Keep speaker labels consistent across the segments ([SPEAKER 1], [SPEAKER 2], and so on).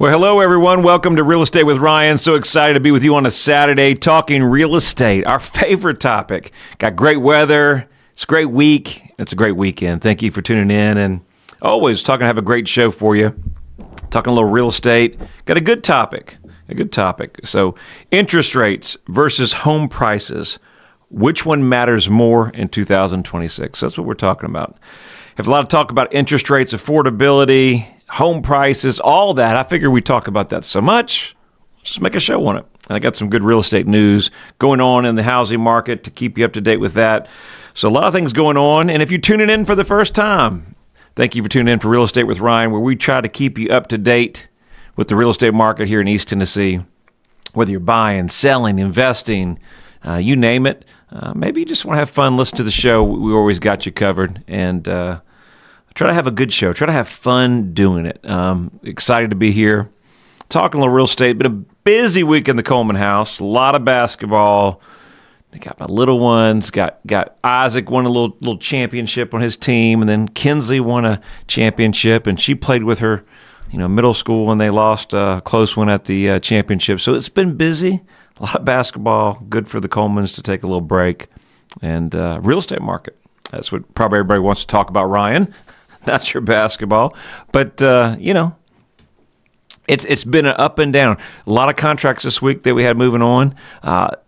[SPEAKER 1] Well, hello, everyone. Welcome to Real Estate with Ryan. So excited to be with you on a Saturday talking real estate, our favorite topic. Got great weather. It's a great week. It's a great weekend. Thank you for tuning in. And always talking to have a great show for you. Talking a little real estate. Got a good topic. So interest rates versus home prices. Which one matters more in 2026? That's what we're talking about. Have a lot of talk about interest rates, affordability, home prices, all that. I figure we talk about that so much. Let's just make a show on it. And I got some good real estate news going on in the housing market to keep you up to date with that. So a lot of things going on. And if you're tuning in for the first time, thank you for tuning in for Real Estate with Ryan, where we try to keep you up to date with the real estate market here in East Tennessee. Whether you're buying, selling, investing, you name it. Maybe you just want to have fun, listen to the show. We always got you covered. And try to have a good show. Try to have fun doing it. Excited to be here. Talking a little real estate. Been a busy week in the Coleman house. A lot of basketball. I got my little ones. Got Isaac won a little championship on his team. And then Kinsley won a championship. And she played with her middle school when they lost a close one at the championship. So it's been busy. A lot of basketball. Good for the Colemans to take a little break. And real estate market. That's what probably everybody wants to talk about, Ryan. That's your basketball. But, it's been an up and down. A lot of contracts this week that we had moving on.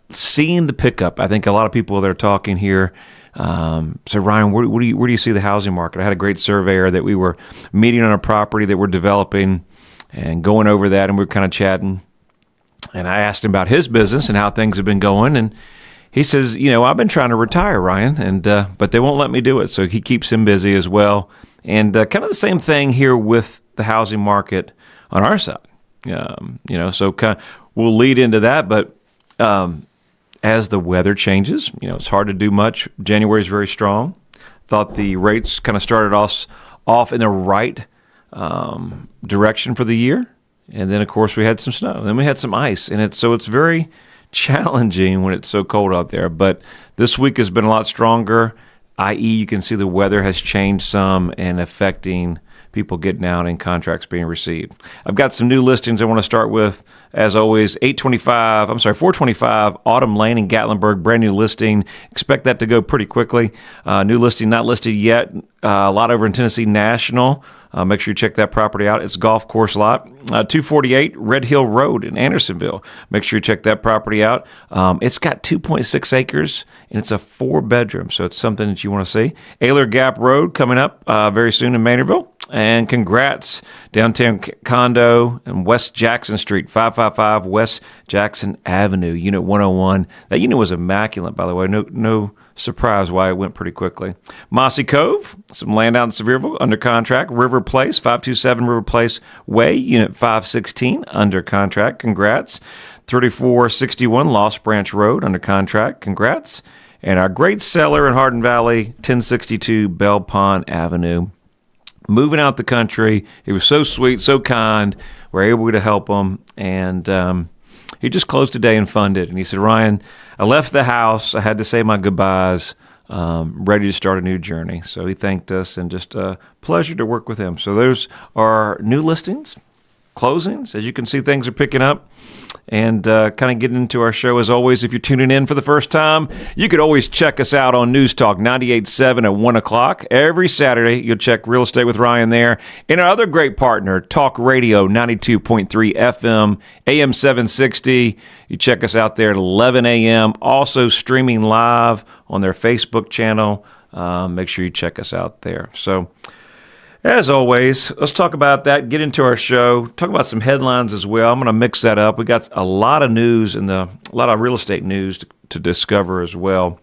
[SPEAKER 1] Seeing the pickup. I think a lot of people that are talking here. So, Ryan, where do you see the housing market? I had a great surveyor that we were meeting on a property that we're developing and going over that, and we were kind of chatting. And I asked him about his business and how things have been going, and he says, I've been trying to retire, Ryan, and but they won't let me do it. So he keeps him busy as well. And kind of the same thing here with the housing market on our side. So kind of we'll lead into that. But as the weather changes, it's hard to do much. January is very strong. Thought the rates kind of started off in the right direction for the year. And then, of course, we had some snow. Then we had some ice. And it's very challenging when it's so cold out there. But this week has been a lot stronger, i.e. you can see the weather has changed some and affecting people getting out and contracts being received. I've got some new listings I want to start with. As always, 425 Autumn Lane in Gatlinburg, brand new listing. Expect that to go pretty quickly. New listing, not listed yet. A lot over in Tennessee National. Make sure you check that property out. It's a golf course lot. 248 Red Hill Road in Andersonville. Make sure you check that property out. It's got 2.6 acres, and it's a 4-bedroom, so it's something that you want to see. Ayler Gap Road coming up very soon in Maynardville. And congrats, downtown condo and West Jackson Street, 555 West Jackson Avenue, Unit 101. That unit was immaculate, by the way. No surprise why it went pretty quickly. Mossy Cove, some land out in Sevierville, under contract. River Place, 527 River Place Way, Unit 516, under contract. Congrats. 3461 Lost Branch Road, under contract. Congrats. And our great seller in Hardin Valley, 1062 Bell Pond Avenue. Moving out the country. He was so sweet, so kind. We're able to help him. And he just closed today and funded. And he said, Ryan, I left the house. I had to say my goodbyes. Ready to start a new journey. So he thanked us, and just a pleasure to work with him. So those are new listings, closings. As you can see, things are picking up. And kind of getting into our show, as always, if you're tuning in for the first time, you could always check us out on News Talk 98.7 at 1 o'clock. Every Saturday, you'll check Real Estate with Ryan there. And our other great partner, Talk Radio 92.3 FM, AM 760. You check us out there at 11 a.m. Also streaming live on their Facebook channel. Make sure you check us out there. So, as always, let's talk about that, get into our show, talk about some headlines as well. I'm going to mix that up. We got a lot of news and a lot of real estate news to discover as well.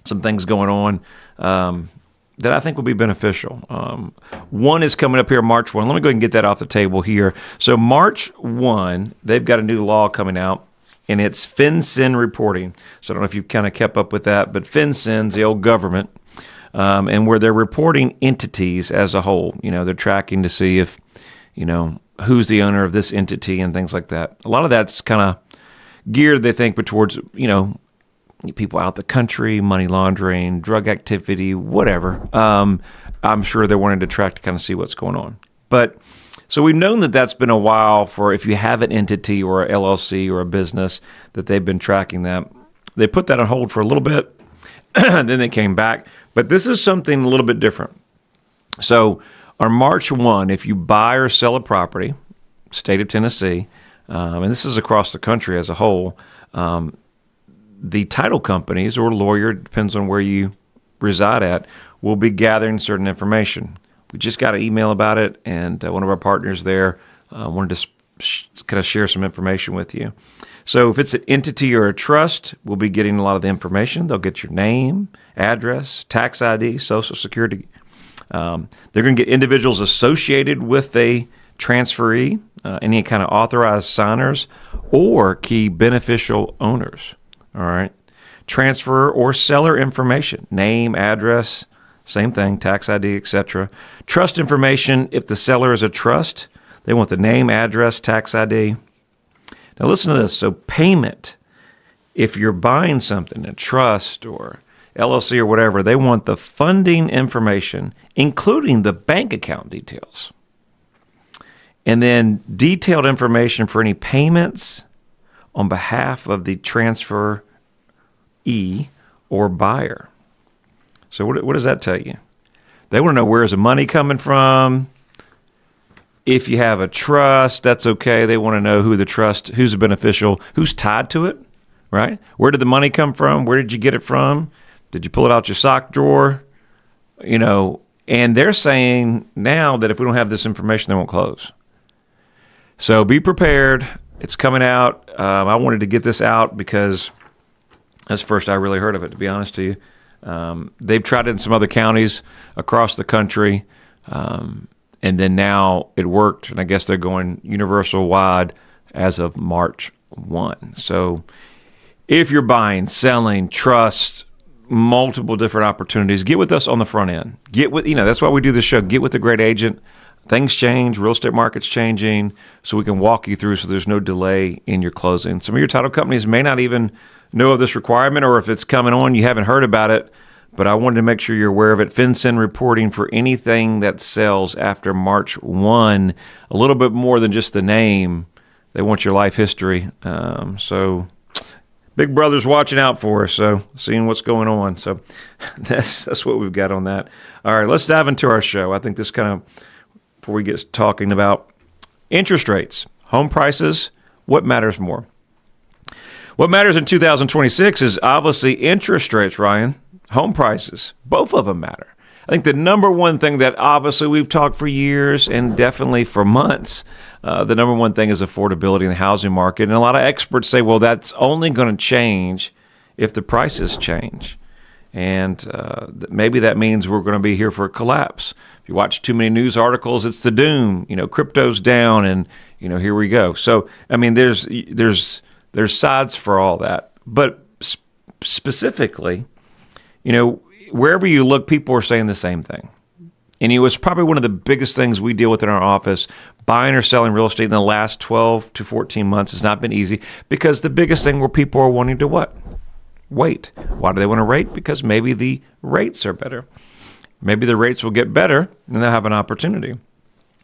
[SPEAKER 1] Some things going on that I think will be beneficial. One is coming up here March 1. Let me go ahead and get that off the table here. So March 1, they've got a new law coming out, and it's FinCEN reporting. So I don't know if you've kind of kept up with that, but FinCEN's the old government. And where they're reporting entities as a whole. They're tracking to see if, who's the owner of this entity and things like that. A lot of that's kind of geared, they think, towards, people out the country, money laundering, drug activity, whatever. I'm sure they're wanting to track to kind of see what's going on. But So we've known that that's been a while for if you have an entity or a LLC or a business that they've been tracking that. They put that on hold for a little bit, then they came back. But this is something a little bit different. So on March 1, if you buy or sell a property, state of Tennessee, and this is across the country as a whole, the title companies or lawyer, depends on where you reside at, will be gathering certain information. We just got an email about it, and one of our partners there wanted to kind of share some information with you. So if it's an entity or a trust, we'll be getting a lot of the information. They'll get your name, address, tax ID, Social Security. They're going to get individuals associated with a transferee, any kind of authorized signers, or key beneficial owners. All right. Transfer or seller information, name, address, same thing, tax ID, etc. Trust information, if the seller is a trust, they want the name, address, tax ID. Now listen to this. So payment, if you're buying something, a trust or LLC or whatever, they want the funding information, including the bank account details. And then detailed information for any payments on behalf of the transferee or buyer. So what does that tell you? They want to know where's the money coming from. If you have a trust, that's okay. They want to know who the trust, who's the beneficial, who's tied to it, right? Where did the money come from? Where did you get it from? Did you pull it out your sock drawer? And they're saying now that if we don't have this information, they won't close. So be prepared. It's coming out. I wanted to get this out because that's the first I really heard of it, to be honest to you. They've tried it in some other counties across the country, and then now it worked, and I guess they're going universal wide as of March 1. So if you're buying, selling, trust, multiple different opportunities, get with us on the front end. That's why we do this show. Get with a great agent. Things change, real estate market's changing, so we can walk you through so there's no delay in your closing. Some of your title companies may not even know of this requirement, or if it's coming on, you haven't heard about it, but I wanted to make sure you're aware of it. FinCEN reporting for anything that sells after March 1, a little bit more than just the name. They want your life history. So Big Brother's watching out for us, so seeing what's going on. So that's what we've got on that. All right, let's dive into our show. I think this kind of, before we get talking about interest rates, home prices, what matters more? What matters in 2026 is obviously interest rates, Ryan. Home prices, both of them matter. I think the number one thing that obviously we've talked for years and definitely for months, the number one thing is affordability in the housing market. And a lot of experts say, well, that's only going to change if the prices change. And maybe that means we're going to be here for a collapse. If you watch too many news articles, it's the doom. Crypto's down, and here we go. So I mean, there's sides for all that, but specifically, wherever you look, people are saying the same thing. And it's probably one of the biggest things we deal with in our office. Buying or selling real estate in the last 12 to 14 months has not been easy, because the biggest thing where people are wanting to what? Wait. Why do they want to wait? Because maybe the rates are better. Maybe the rates will get better and they'll have an opportunity.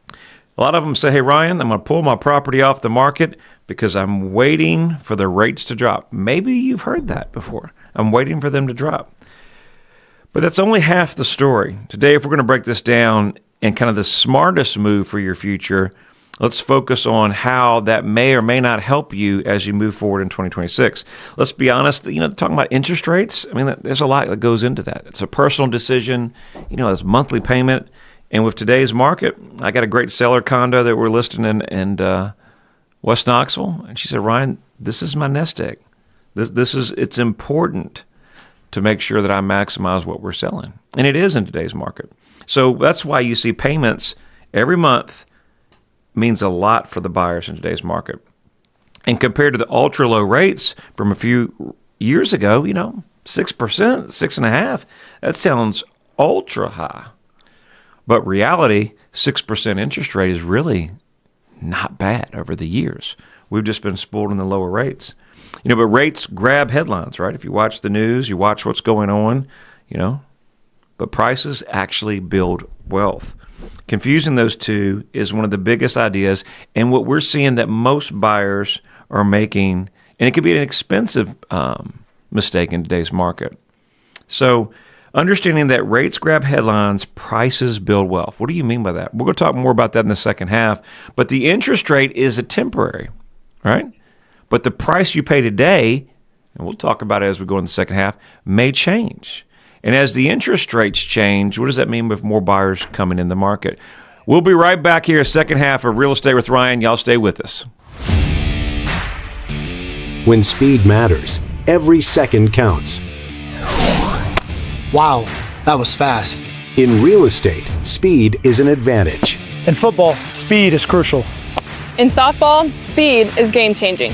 [SPEAKER 1] A lot of them say, hey, Ryan, I'm going to pull my property off the market because I'm waiting for the rates to drop. Maybe you've heard that before. I'm waiting for them to drop. But that's only half the story. Today, if we're going to break this down and kind of the smartest move for your future, let's focus on how that may or may not help you as you move forward in 2026. Let's be honest, talking about interest rates, I mean, there's a lot that goes into that. It's a personal decision, it's monthly payment. And with today's market, I got a great seller condo that we're listing in West Knoxville. And she said, Ryan, this is my nest egg. It's important to make sure that I maximize what we're selling. And it is in today's market. So that's why you see payments every month means a lot for the buyers in today's market. And compared to the ultra low rates from a few years ago, 6%, 6.5%, that sounds ultra high. But reality, 6% interest rate is really not bad over the years. We've just been spoiled in the lower rates. But rates grab headlines, right? If you watch the news, you watch what's going on, but prices actually build wealth. Confusing those two is one of the biggest ideas, and what we're seeing that most buyers are making, and it could be an expensive mistake in today's market. So understanding that rates grab headlines, prices build wealth. What do you mean by that? We're going to talk more about that in the second half, but the interest rate is a temporary, right? But the price you pay today, and we'll talk about it as we go in the second half, may change. And as the interest rates change, what does that mean with more buyers coming in the market? We'll be right back here, second half of Real Estate with Ryan. Y'all stay with us.
[SPEAKER 2] When speed matters, every second counts.
[SPEAKER 3] Wow, that was fast.
[SPEAKER 2] In real estate, speed is an advantage.
[SPEAKER 3] In football, speed is crucial.
[SPEAKER 4] In softball, speed is game-changing.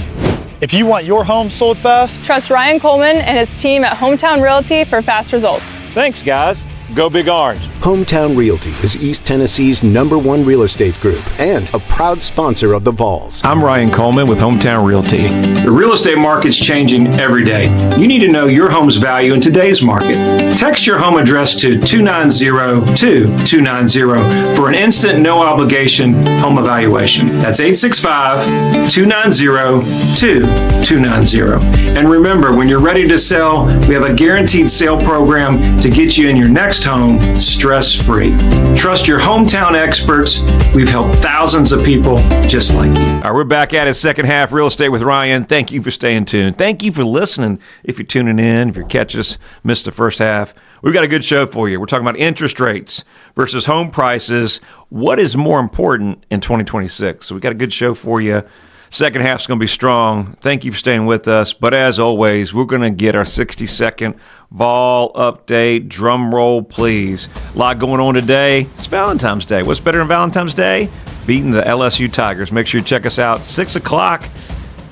[SPEAKER 3] If you want your home sold fast,
[SPEAKER 4] Trust Ryan Coleman and his team at Hometown Realty for fast results.
[SPEAKER 1] Thanks, guys. Go Big Orange.
[SPEAKER 2] Hometown Realty is East Tennessee's #1 real estate group and a proud sponsor of the Vols.
[SPEAKER 1] I'm Ryan Coleman with Hometown Realty. The real estate market's changing every day. You need to know your home's value in today's market. Text your home address to 290-2290 for an instant, no obligation home evaluation. That's 865-290-2290. And remember, when you're ready to sell, we have a guaranteed sale program to get you in your next home stress-free. Trust your hometown experts. We've helped thousands of people just like you. All right, we're back at it, second half, Real Estate with Ryan. Thank you for staying tuned. Thank you for listening. If you're tuning in, if you're catching us, missed the first half, we've got a good show for you. We're talking about interest rates versus home prices. What is more important in 2026? So we got a good show for you. Second half's going to be strong. Thank you for staying with us. But as always, we're going to get our 60-second Vol update. Drum roll, please. A lot going on today. It's Valentine's Day. What's better than Valentine's Day? Beating the LSU Tigers. Make sure you check us out. 6 o'clock.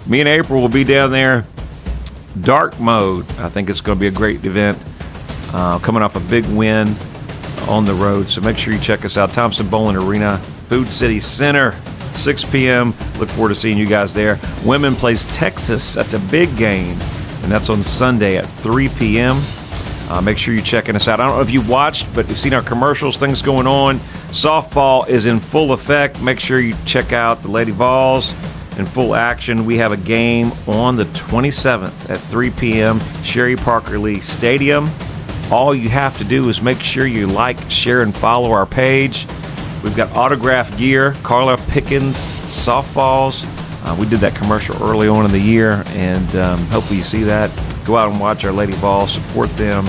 [SPEAKER 1] Me and April will be down there. Dark mode. I think it's going to be a great event. Coming off a big win on the road. So make sure you check us out. Thompson Bowling Arena, Food City Center. 6 p.m. Look forward to seeing you guys there. Women plays Texas. That's a big game. And that's on Sunday at 3 p.m. Make sure you're checking us out. I don't know if you watched, but you've seen our commercials, things going on. Softball is in full effect. Make sure you check out the Lady Vols in full action. We have a game on the 27th at 3 p.m. Sherry Parker Lee Stadium. All you have to do is make sure you like, share, and follow our page. We've got autographed gear, Carla Pickens softballs. We did that commercial early on in the year, and hopefully you see that. Go out and watch our Lady Vols, support them.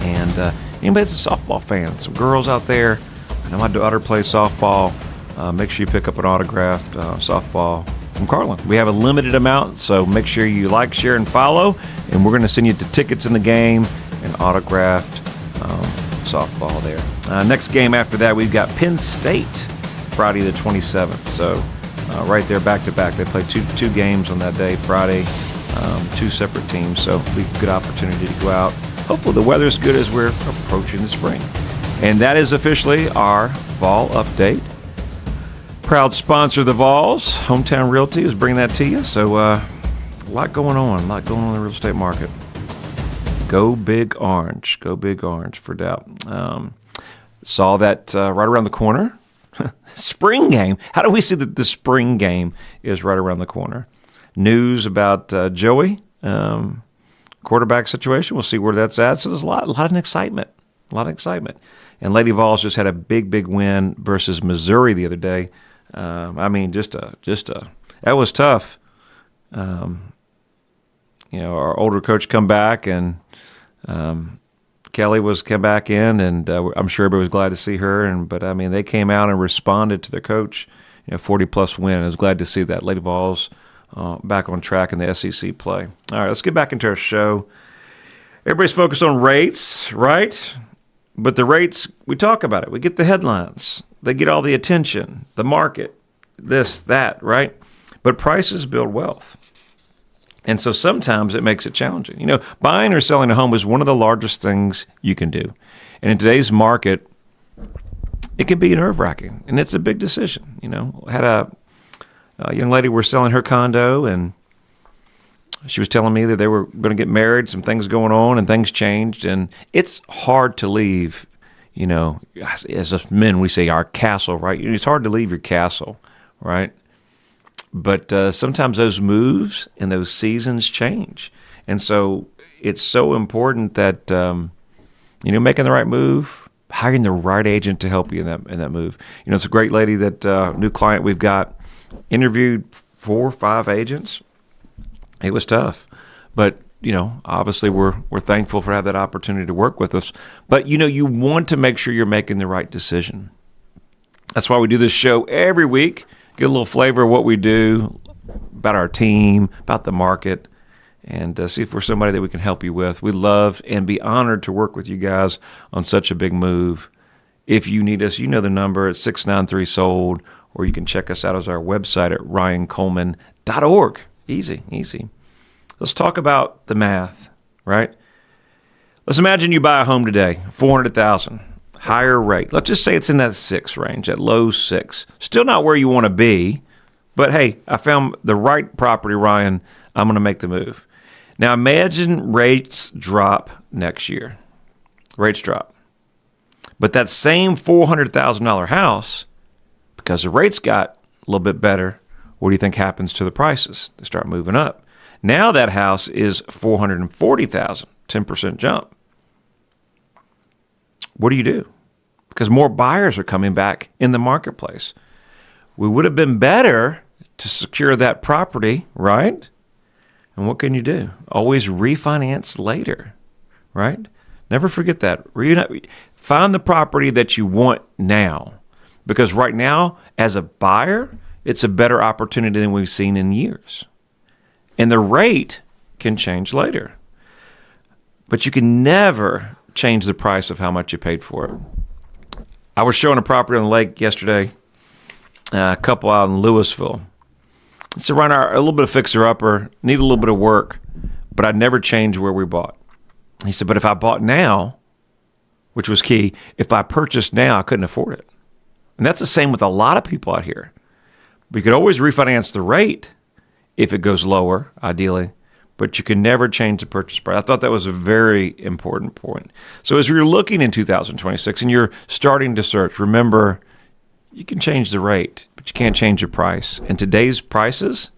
[SPEAKER 1] And anybody that's a softball fan, some girls out there, I know my daughter plays softball. Make sure you pick up an autographed softball from Carla. We have a limited amount, so make sure you like, share, and follow. And we're going to send you the tickets in the game and autographed softball there. Next game after that, we've got Penn State, Friday the 27th. So right there, back to back. They play two games on that day, Friday, two separate teams. So it'll be a good opportunity to go out. Hopefully the weather's good as we're approaching the spring. And that is officially our Vol update. Proud sponsor of the Vols, Hometown Realty, is bringing that to you. So a lot going on in the real estate market. Go Big Orange. Go Big Orange, for doubt. Saw that right around the corner. Spring game. How do we see that the spring game is right around the corner? News about Joey, quarterback situation. We'll see where that's at. So there's a lot of excitement. And Lady Vols just had a big win versus Missouri the other day. That was tough. Our older coach come back, and Kelly come back in, and I'm sure everybody was glad to see her. But they came out and responded to their coach. 40-plus win. I was glad to see that. Lady Vols back on track in the SEC play. All right, let's get back into our show. Everybody's focused on rates, right? But the rates, we talk about it. We get the headlines. They get all the attention, the market, this, that, right? But prices build wealth. And so sometimes it makes it challenging. Buying or selling a home is one of the largest things you can do. And in today's market, it can be nerve-wracking, and it's a big decision. Had a young lady, we're selling her condo, and she was telling me that they were going to get married, some things going on, and things changed. And it's hard to leave, as us men, we say our castle, right? It's hard to leave your castle, right? But sometimes those moves and those seasons change. And so it's so important that, making the right move, hiring the right agent to help you in that move. It's a great lady that new client we've got, interviewed 4 or 5 agents. It was tough, but obviously we're thankful for having that opportunity to work with us. But you want to make sure you're making the right decision. That's why we do this show every week. Get a little flavor of what we do, about our team, about the market, and see if we're somebody that we can help you with. We love and be honored to work with you guys on such a big move. If you need us, the number at 693-SOLD, or you can check us out as our website at ryancoleman.org. Easy. Let's talk about the math, right? Let's imagine you buy a home today, $400,000, higher rate. Let's just say it's in that 6 range, that low 6. Still not where you want to be, but hey, I found the right property, Ryan. I'm going to make the move. Now imagine rates drop next year. Rates drop. But that same $400,000 house, because the rates got a little bit better, what do you think happens to the prices? They start moving up. Now that house is $440,000, 10% jump. What do you do? Because more buyers are coming back in the marketplace. We would have been better to secure that property, right? And what can you do? Always refinance later, right? Never forget that. Find the property that you want now. Because right now, as a buyer, it's a better opportunity than we've seen in years. And the rate can change later. But you can never change the price of how much you paid for it. I was showing a property on the lake yesterday, a couple out in Louisville. It's around a little bit of fixer-upper, need a little bit of work, but I'd never change where we bought. He said, but if I bought now, which was key, if I purchased now, I couldn't afford it. And that's the same with a lot of people out here. We could always refinance the rate if it goes lower, ideally, but you can never change the purchase price. I thought that was a very important point. So as you're looking in 2026 and you're starting to search, remember, you can change the rate, but you can't change the price. And today's prices,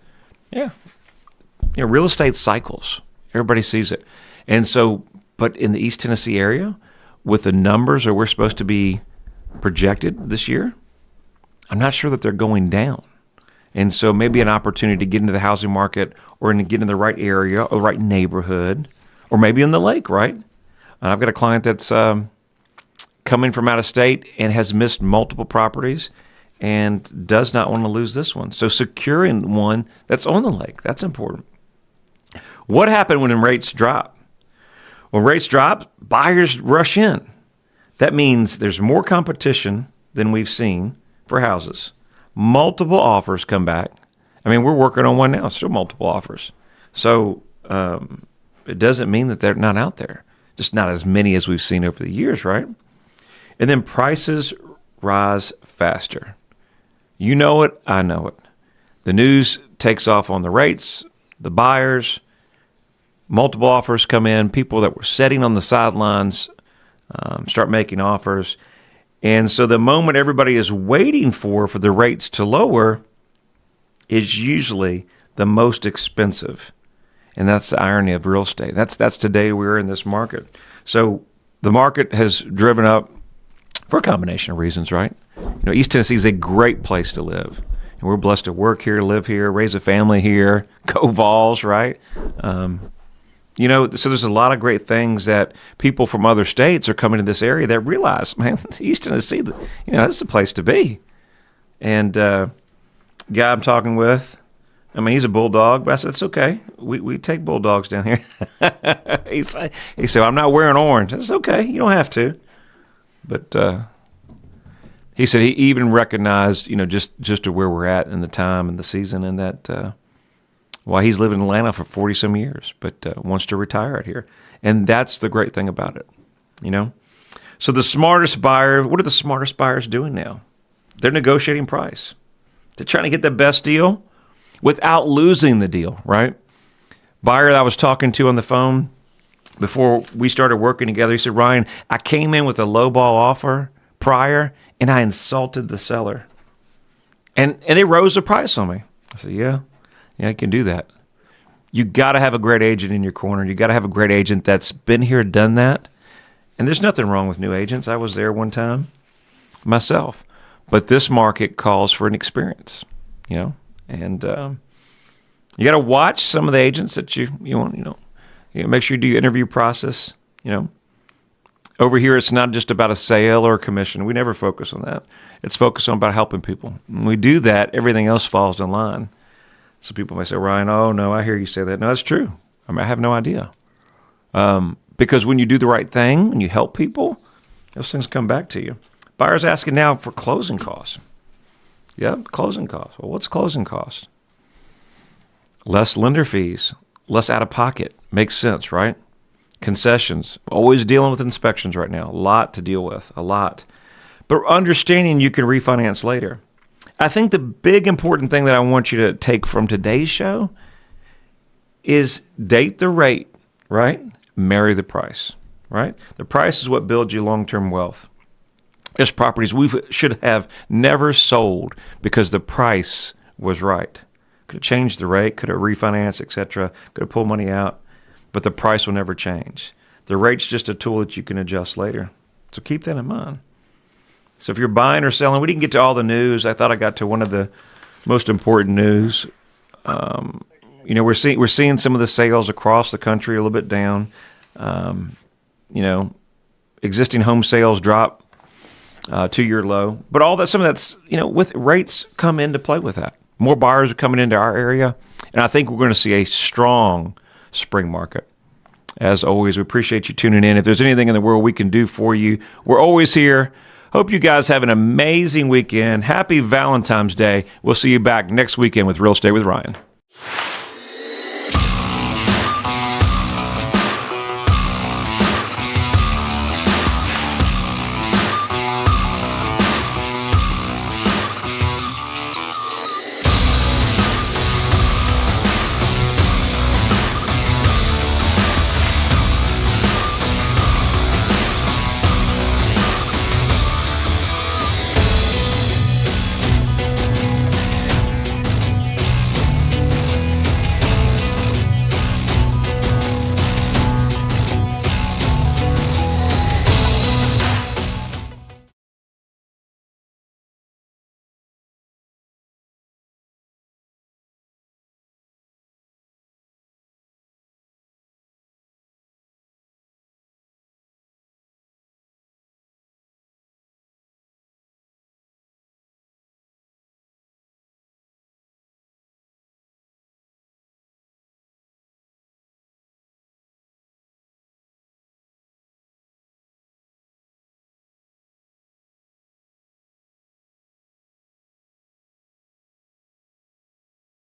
[SPEAKER 1] real estate cycles. Everybody sees it. And so, but in the East Tennessee area, with the numbers that we're supposed to be projected this year, I'm not sure that they're going down. And so maybe an opportunity to get into the housing market or to get in the right area or the right neighborhood or maybe on the lake, right? And I've got a client that's coming from out of state and has missed multiple properties and does not want to lose this one. So securing one that's on the lake, that's important. What happened when rates drop? When rates drop, buyers rush in. That means there's more competition than we've seen for houses. Multiple offers come back. I mean, we're working on one now, still multiple offers. So it doesn't mean that they're not out there, just not as many as we've seen over the years, right? And then prices rise faster. You know it, I know it. The news takes off on the rates, the buyers, multiple offers come in, people that were sitting on the sidelines start making offers. And so the moment everybody is waiting for the rates to lower is usually the most expensive. And that's the irony of real estate. That's today we're in this market. So the market has driven up for a combination of reasons, right? East Tennessee is a great place to live. And we're blessed to work here, live here, raise a family here, go Vols, right? So there's a lot of great things that people from other states are coming to this area that realize, man, East Tennessee, that's the place to be. And guy I'm talking with, I mean, he's a bulldog, but I said, it's okay. We take bulldogs down here. He said, I'm not wearing orange. That's okay. You don't have to. But he said he even recognized, just to where we're at in the time and the season and that why he's lived in Atlanta for 40-some years, but wants to retire out here. And that's the great thing about it, So the smartest buyer, what are the smartest buyers doing now? They're negotiating price. They're trying to get the best deal without losing the deal, right? Buyer that I was talking to on the phone, before we started working together. He said, Ryan, I came in with a lowball offer prior, and I insulted the seller. And they rose the price on me. I said, yeah, I can do that. You got to have a great agent in your corner. You got to have a great agent that's been here, done that. And there's nothing wrong with new agents. I was there one time myself. But this market calls for an experience, and you got to watch some of the agents that you want, make sure you do your interview process, Over here, it's not just about a sale or a commission. We never focus on that. It's focused on about helping people. When we do that, everything else falls in line. So people may say, Ryan, oh, no, I hear you say that. No, that's true. I have no idea. Because when you do the right thing, when you help people, those things come back to you. Buyers asking now for closing costs. Yep, closing costs. Well, what's closing costs? Less lender fees, less out of pocket. Makes sense, right? Concessions. Always dealing with inspections right now. A lot to deal with, a lot. But understanding you can refinance later. I think the big important thing that I want you to take from today's show is date the rate, right? Marry the price, right? The price is what builds you long-term wealth. There's properties we should have never sold because the price was right. Could have changed the rate, could have refinanced, etc. Could have pulled money out, but the price will never change. The rate's just a tool that you can adjust later. So keep that in mind. So if you're buying or selling, we didn't get to all the news. I thought I got to one of the most important news. We're seeing some of the sales across the country a little bit down. Existing home sales drop 2-year low, but some of that's with rates come into play with that. More buyers are coming into our area, and I think we're going to see a strong spring market. As always, we appreciate you tuning in. If there's anything in the world we can do for you, we're always here. Hope you guys have an amazing weekend. Happy Valentine's Day. We'll see you back next weekend with Real Estate with Ryan.